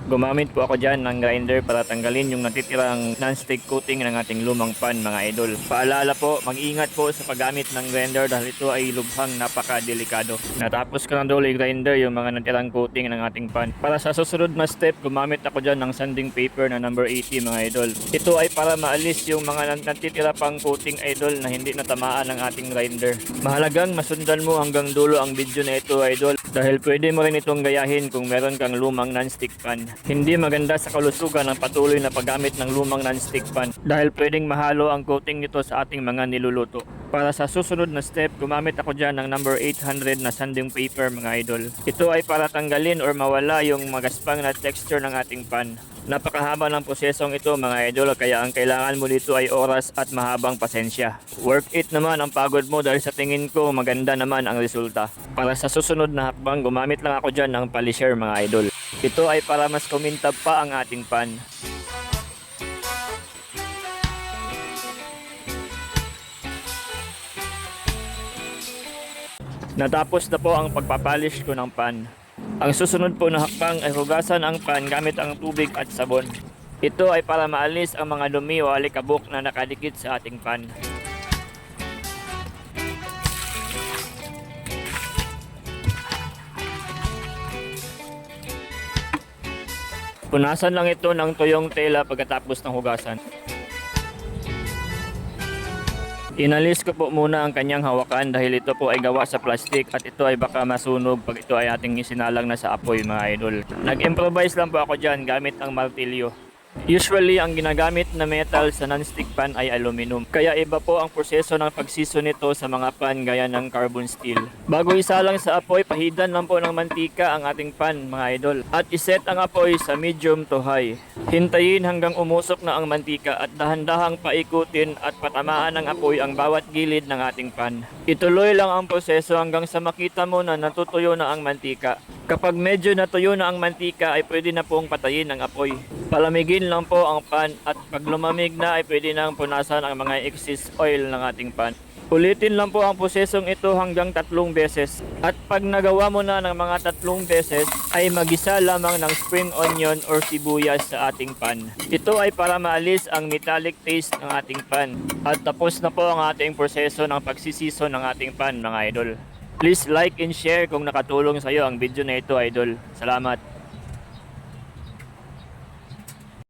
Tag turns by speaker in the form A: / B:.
A: Gumamit po ako dyan ng grinder para tanggalin yung natitirang non-stick coating ng ating lumang pan mga idol. Paalala po, mag-ingat po sa paggamit ng grinder dahil ito ay lubhang napaka-delikado. Natapos ko ng dolly grinder yung mga natirang coating ng ating pan. Para sa susunod na step, gumamit ako dyan ng sanding paper na number 80 mga idol. Ito ay para maalis yung mga natitira pang coating idol na hindi natamaan ng ating grinder. Mahalagang masundan mo hanggang dulo ang video na ito idol dahil pwede mo rin itong gayahin kung meron kang lumang non-stick pan. Hindi maganda sa kalusugan ang patuloy na paggamit ng lumang non-stick pan dahil pwedeng mahalo ang coating nito sa ating mga niluluto. Para sa susunod na step, gumamit ako dyan ng number 800 na sanding paper mga idol. Ito ay para tanggalin or mawala yung magaspang na texture ng ating pan. Napakahaba ng prosesong ito mga idol kaya ang kailangan mo dito ay oras at mahabang pasensya. Worth it naman ang pagod mo dahil sa tingin ko maganda naman ang resulta. Para sa susunod na hakbang, gumamit lang ako dyan ng polisher mga idol. Ito ay para mas kumintab pa ang ating pan. Natapos na po ang pagpapalish ko ng pan. Ang susunod po na hakbang ay hugasan ang pan gamit ang tubig at sabon. Ito ay para maalis ang mga dumi o alikabok na nakadikit sa ating pan. Punasan lang ito ng tuyong tela pagkatapos ng hugasan. Inalis ko po muna ang kanyang hawakan dahil ito po ay gawa sa plastic at ito ay baka masunog pag ito ay ating isinalang na sa apoy mga idol. Nag-improvise lang po ako dyan gamit ang martilyo. Usually, ang ginagamit na metal sa non-stick pan ay aluminum. Kaya iba po ang proseso ng pagsiso nito sa mga pan gaya ng carbon steel. Bago isalang sa apoy, pahidan lang po ng mantika ang ating pan mga idol. At iset ang apoy sa medium to high. Hintayin hanggang umusok na ang mantika at dahan-dahang paikutin at patamaan ng apoy ang bawat gilid ng ating pan. Ituloy lang ang proseso hanggang sa makita mo na natutuyo na ang mantika. Kapag medyo natuyo na ang mantika ay pwede na pong patayin ang apoy. Palamigin lang po ang pan at pag lumamig na ay pwede nang punasan ang mga excess oil ng ating pan. Ulitin lang po ang prosesong ito hanggang 3 beses. At pag nagawa mo na ng mga 3 beses ay magisa lamang ng spring onion or sibuyas sa ating pan. Ito ay para maalis ang metallic taste ng ating pan. At tapos na po ang ating proseso ng pagsisiso ng ating pan mga idol. Please like and share kung nakatulong sa iyo ang video na ito idol. Salamat!